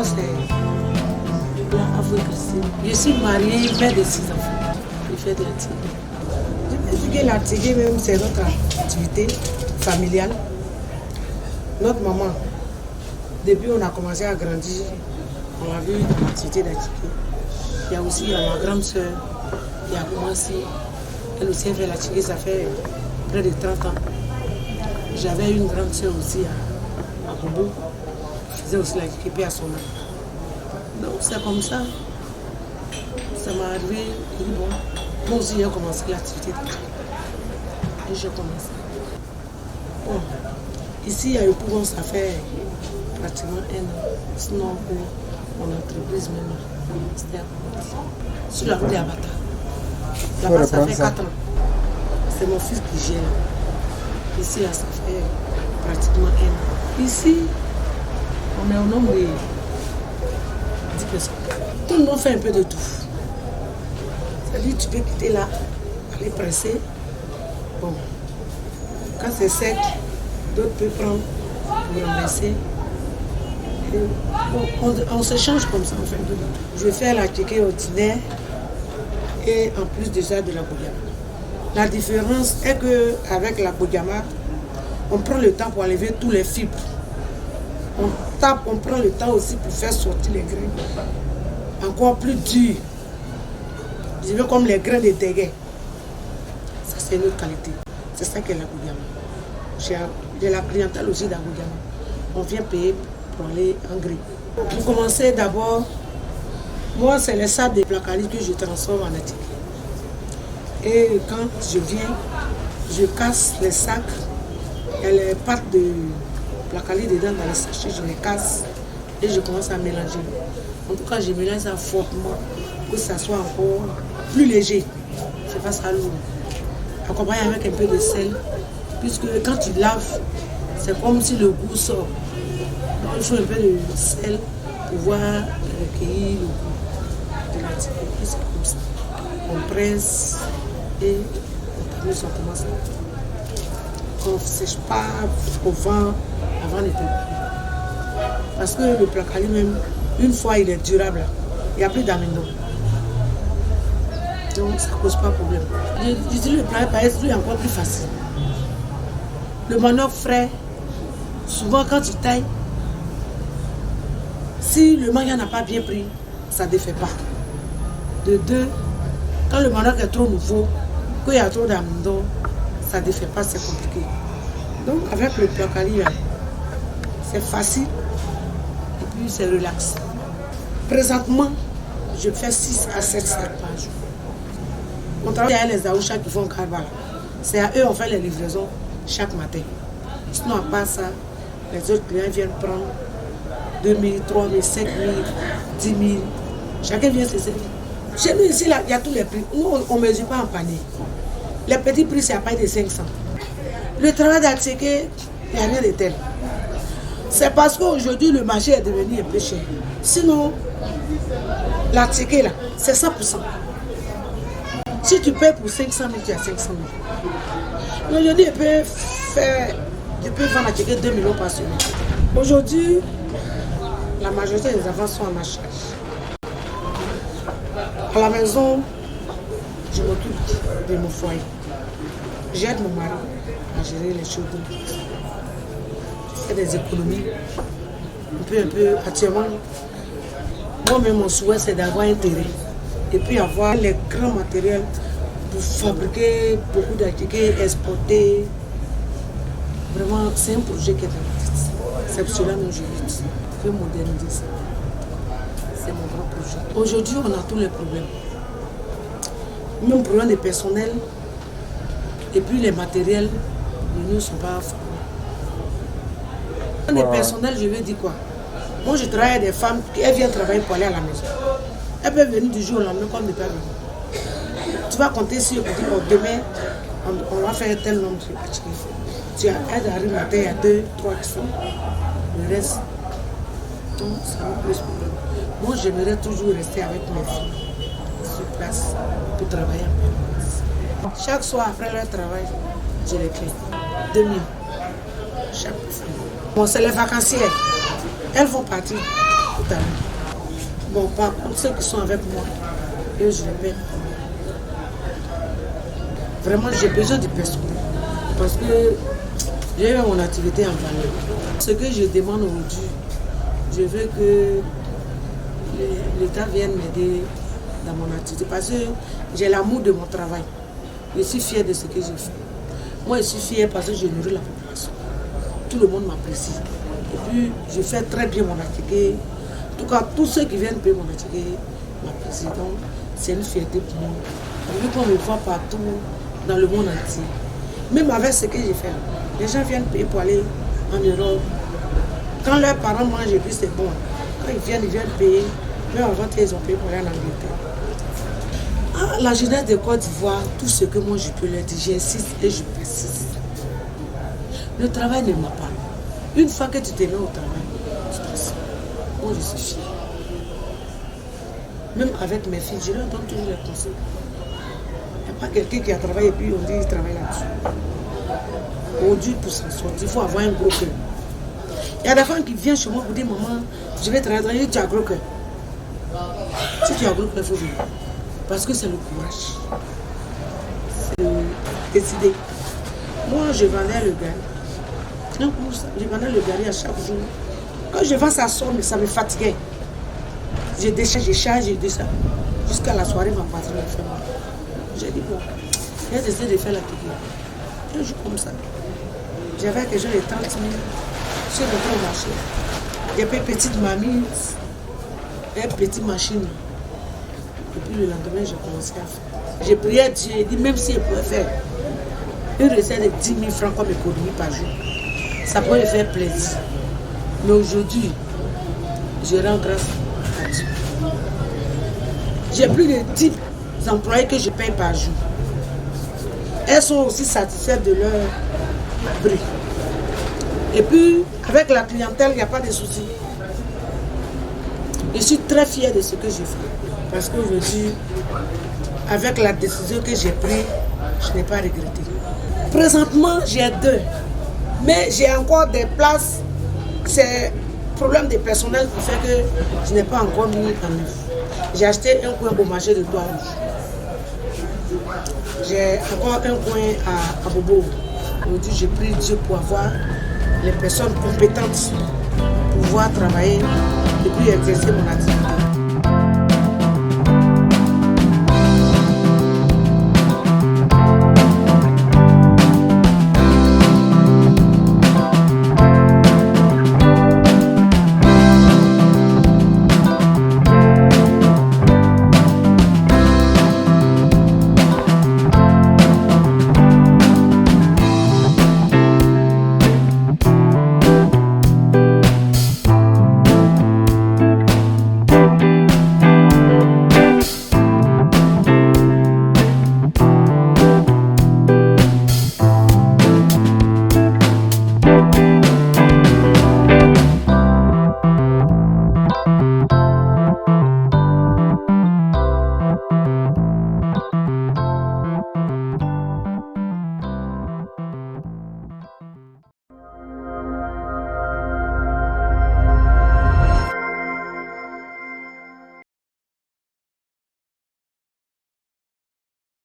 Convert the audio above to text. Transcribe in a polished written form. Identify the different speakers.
Speaker 1: Moi, c'est l'Afrique. Je suis mariée, mère de 6 enfants. Je fais de la tigre. Je dis que la tigre, même, c'est notre activité familiale. Notre maman, depuis on a commencé à grandir, on a vu l'activité d'activité. Il y a aussi ma grande soeur qui a commencé. Elle aussi a fait l'activité, ça fait près de 30 ans. J'avais une grande soeur aussi à Bobo, qui faisait aussi l'activité à son nom. Donc c'est comme ça. Ça m'est arrivé, je dis bon, moi aussi j'ai commencé l'activité d'activité. Et j'ai commencé. Bon, ici à Yopougon, ça fait pratiquement 1 an. Sinon pour mon entreprise même, c'était à commencer. Sur la route d'Abata. Là-bas, ça fait 4 ans. C'est mon fils qui gère. Ici, là, ça fait pratiquement 1 an. Ici, on est au nombre de 10 personnes. Tout le monde fait un peu de tout. C'est-à-dire tu peux quitter là, aller presser. Bon, quand c'est sec, d'autres peuvent prendre pour renverser. Bon, on se change comme ça en fait. Je vais faire la ticket ordinaire et en plus de ça de la bouyama. La différence est qu'avec la bouyama, on prend le temps pour enlever tous les fibres. On tape, on prend le temps aussi pour faire sortir les grains. Encore plus dur. Je veux comme les grains de déguet. Ça c'est une autre qualité. C'est ça qu'est la bouyama. J'ai la clientèle aussi de la bouyama. On vient payer pour aller en grille. Pour commencer d'abord, moi c'est les sacs de placali que je transforme en étiquette. Et quand je viens, je casse les sacs, il y a les pâtes de placali dedans dans les sachets, je les casse et je commence à mélanger. En tout cas, je mélange ça fortement pour que ça soit encore plus léger. C'est pas ça lourd. Accompagné avec un peu de sel, puisque quand tu laves, c'est comme si le goût sort. Donc il faut un peu de sel pour pouvoir recueillir le goût de la tigre. C'est comme ça. On presse et on termine, on commence à... On ne sèche pas au vent avant de terminer. Parce que le placali même, une fois il est durable, il n'y a plus d'amidon. Donc ça ne pose pas de problème. J'utilise le placali parce qu'il est encore plus facile. Le manioc frais, souvent quand tu tailles, si le manioc n'a pas bien pris, ça ne défait pas. De deux, quand le manioc est trop nouveau, qu'il y a trop d'amidon, ça ne défait pas, c'est compliqué. Donc avec le placali, c'est facile et puis c'est relax. Présentement, je fais 6 à 7 sacs par jour. On travaille avec les Aoucha qui font Karbala. C'est à eux qu'on fait les livraisons chaque matin. Sinon, à part ça, les autres clients viennent prendre 2 000, 3 000, 5 000, 10 000. Chacun vient se servir. Chez nous, ici, il y a tous les prix. Nous, on ne mesure pas en panier. Les petits prix, c'est à part de 500. Le travail d'attiquer, il n'y a rien de tel. C'est parce qu'aujourd'hui, le marché est devenu un peu cher. Sinon, l'attiquer, là, c'est 100%. Si tu payes pour 500 000, tu as 500 000. Aujourd'hui, tu peux vendre l'attiquer 2 millions par semaine. Aujourd'hui, la majorité des enfants sont en ma charge. À la maison, je m'occupe de mon foyer. J'aide mon mari à gérer les choses. Je fais des économies. Un peu, actuellement. Moi-même, mon souhait, c'est d'avoir un terrain. Et puis avoir les grands matériels pour fabriquer beaucoup d'articles, exporter. Vraiment, c'est un projet qui est dans la tête. C'est pour cela que je lutte. Je veux moderniser ça. C'est mon grand projet. Aujourd'hui, on a tous les problèmes. Même problème de personnel. Et puis les matériels, nous ne sont pas formés. Les personnels, je veux dire quoi? Moi, je travaille avec des femmes qui viennent travailler pour aller à la maison. Elles peuvent venir du jour au lendemain comme ne pas venir. Tu vas compter sur eux pour dire, oh, demain, on va faire tel nombre de petits. Tu as arrivé matin, il y a 2, 3 qui sont. Le reste, donc ça me pose problème. Moi, j'aimerais toujours rester avec mes filles sur place pour travailler en permanence. Chaque soir après leur travail, je les paye 2 000 chaque fois. Bon, c'est les vacancières. Elles vont partir. tout à l'heure. Bon, par contre, ceux qui sont avec moi, eux, je les paie. Vraiment, j'ai besoin de personne. Parce que j'ai eu mon activité en valeur. Ce que je demande aujourd'hui, je veux que l'État vienne m'aider dans mon activité. Parce que j'ai l'amour de mon travail. Je suis fière de ce que je fais. Moi, je suis fière parce que je nourris la population. Tout le monde m'apprécie. Et puis, je fais très bien mon activité. En tout cas, tous ceux qui viennent payer mon activité m'apprécient. Donc, c'est une fierté pour moi. Vu qu'on me voit partout dans le monde entier. Même avec ce que j'ai fait, les gens viennent payer pour aller en Europe. Quand leurs parents mangent, et puis c'est bon. Quand ils viennent payer. Même avant qu'ils ont payé pour aller en Angleterre. Ah, la jeunesse de Côte d'Ivoire, tout ce que moi je peux leur dire, j'insiste et je persiste. Le travail ne m'a pas. Une fois que tu te mets au travail, tu passes. Moi je suis fière. Même avec mes filles, je leur donne toujours les conseils. Il n'y a pas quelqu'un qui a travaillé et puis on dit qu'il travaille là-dessus. Aujourd'hui, pour s'en sortir, il faut avoir un gros cœur. Il y a des femmes qui viennent chez moi pour dire maman, je vais travailler, tu as gros cœur. Si tu as gros cœur, il faut venir. Parce que c'est le courage. C'est décider. Moi, je vendais le gari. Je vendais le gari à chaque jour. Quand je vends, ça sort, mais ça me fatiguait. Je décharge, je descends. Jusqu'à la soirée, ma patronne me fait mal. J'ai dit, bon, j'ai décidé de faire la technique. Un jour comme ça, j'avais quelque chose de 30 000. Je suis rentré au marché. J'ai payé petite mamie, une petite machine. Et puis le lendemain, j'ai commencé à faire. J'ai prié à Dieu, j'ai dit, même si je pouvais faire une recette de 10 000 francs comme économie par jour, ça pourrait me faire plaisir. Mais aujourd'hui, je rends grâce à Dieu. J'ai plus de 10 employés que je paye par jour. Elles sont aussi satisfaites de leur prix. Et puis, avec la clientèle, il n'y a pas de soucis. Je suis très fière de ce que je fais. Parce qu'aujourd'hui, avec la décision que j'ai prise, je n'ai pas regretté. Présentement, j'ai 2. Mais j'ai encore des places. C'est problème de personnel qui fait que je n'ai pas encore mis en œuvre. J'ai acheté un coin au marché de Toit-Rouge. J'ai encore un coin à Bobo. Aujourd'hui, j'ai pris Dieu pour avoir les personnes compétentes pour pouvoir travailler et puis exercer mon activité.